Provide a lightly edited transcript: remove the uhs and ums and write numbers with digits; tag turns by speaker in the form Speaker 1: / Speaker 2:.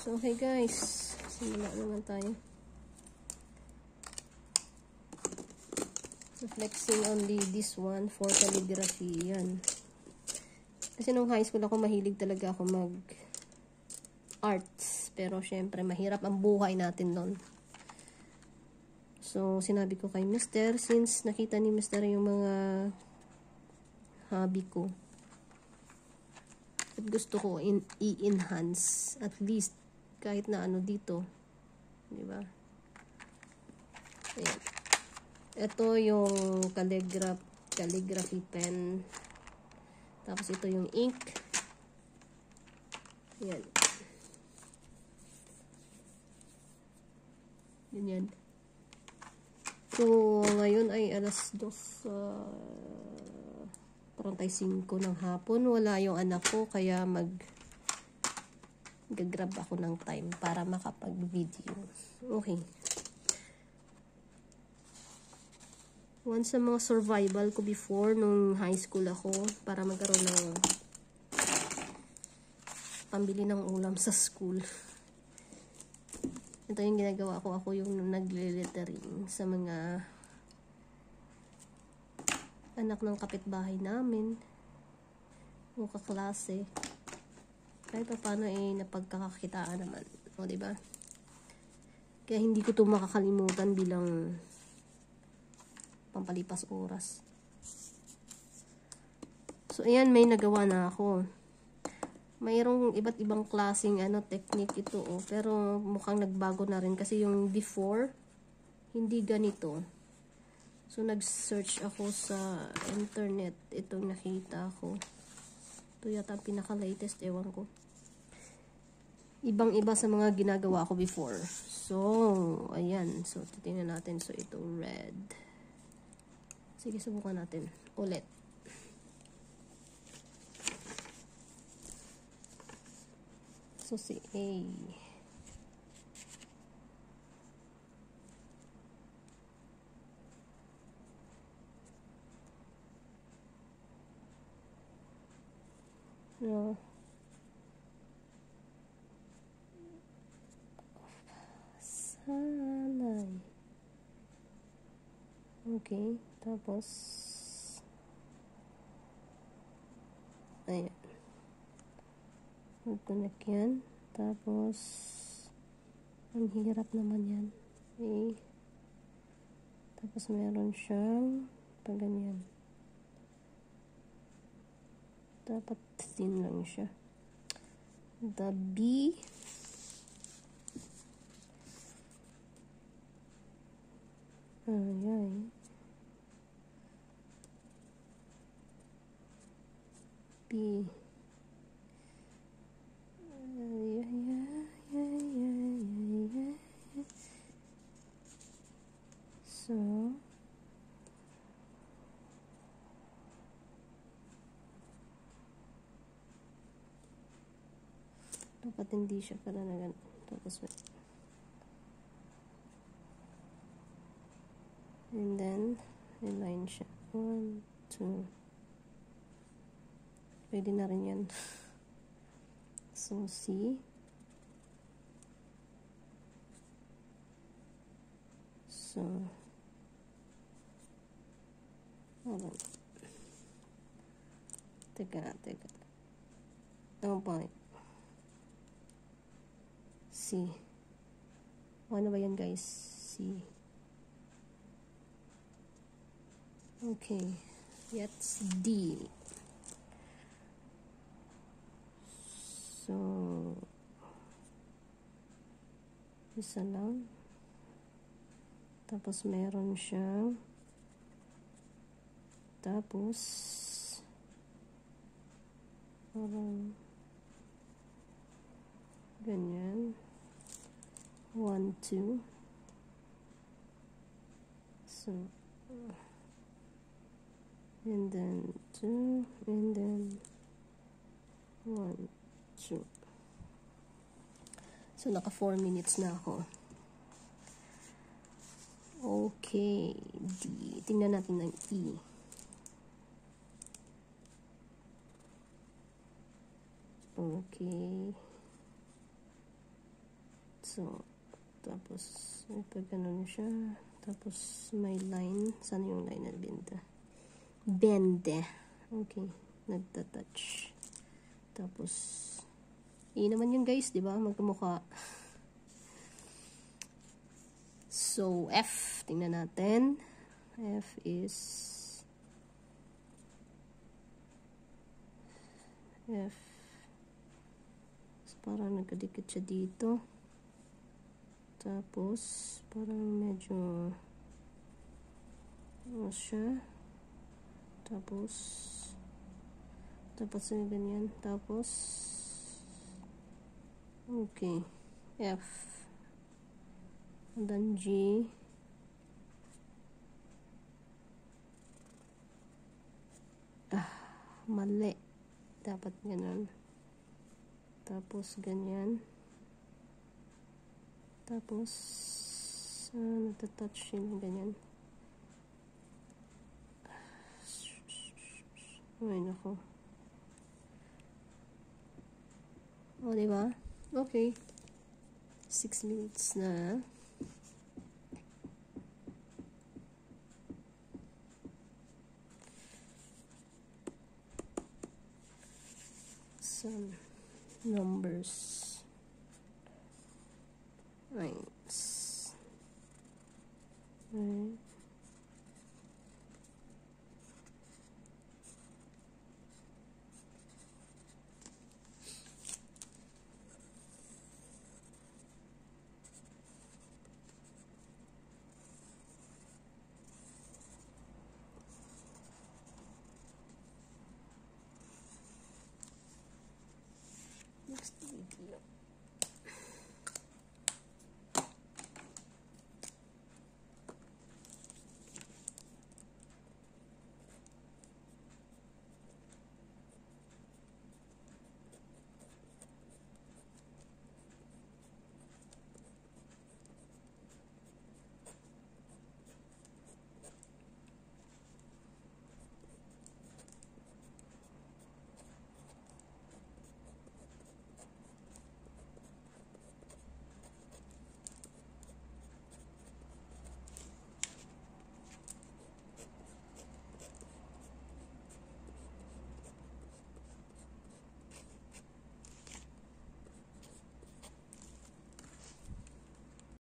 Speaker 1: So, okay guys. Simula naman tayo. So, flexing only this one for calligraphy. Yan. Kasi nung high school ako, mahilig talaga ako mag-arts. Pero, syempre, mahirap ang buhay natin nun. So, sinabi ko kay Mr. Since nakita ni Mr. yung mga hobby ko. At gusto ko i-enhance. At least, kahit na ano dito. Diba? Ayan. Ito yung calligraphy pen. Tapos ito yung ink. Ayan. Ganyan. So, ngayon ay alas 2:35 ng hapon. Wala yung anak ko, kaya gagrab ako ng time para makapag-video. Okay. One sa mga survival ko before nung high school ako para magkaroon ng pambili ng ulam sa school. Ito yung ginagawa ko. Ako yung nagle-lettering sa mga anak ng kapitbahay namin o kaklase. Kahit pa paano napagkakakitaan naman. O, diba? Kaya hindi ko ito makakalimutan bilang pampalipas oras. So, ayan, may nagawa na ako. Mayroong iba't ibang klaseng technique ito. Pero mukhang nagbago na rin. Kasi yung before, hindi ganito. So, nag-search ako sa internet. Itong nakita ko. Ito yata ang pinaka-latest. Ewan ko. Ibang-iba sa mga ginagawa ko before. So, ayan. So, titingnan natin. So, ito red. Sige, subukan natin. Ulit. So, si A. No. Sanay. Okay. Tapos, ayan. Mag-connect yan. Tapos, ang hirap naman yan. Okay. Tapos, meron siyang ganyan. Dapat thin lang siya. The B. Ayan. B. So, dapat hindi siya pala na ganun. Tapos, and then, align siya. 1, 2. Pwede na rin yan. So, C. So, alam. Teka. Ang point. C. Ano ba yan, guys? C. Okay. That's D. So, isa lang. Tapos, meron siyang tapos parang ganyan. 1, 2. So, and then 2, and then 1, 2. So, naka 4 minutes na ako. Okay. D. Tingnan natin ng E. Okay. So, tapos, pag ganun siya, tapos may line. Saan yung line na benda? Bende. Okay, nagtatouch. Tapos, naman yun guys, di ba? Magkamukha. So, F. Tingnan natin. F is F. So, parang nagkadikit siya dito. Tapos, parang medyo ano siya. Tapos ganyan. Tapos, okay. F. And then G. Mali. Dapat ganun. Tapos, ganyan. Tapos, natatouch yun, ganyan. Ay, nako. O, diba? Okay. 6 minutes na. Some numbers. Nice. Right. Next video.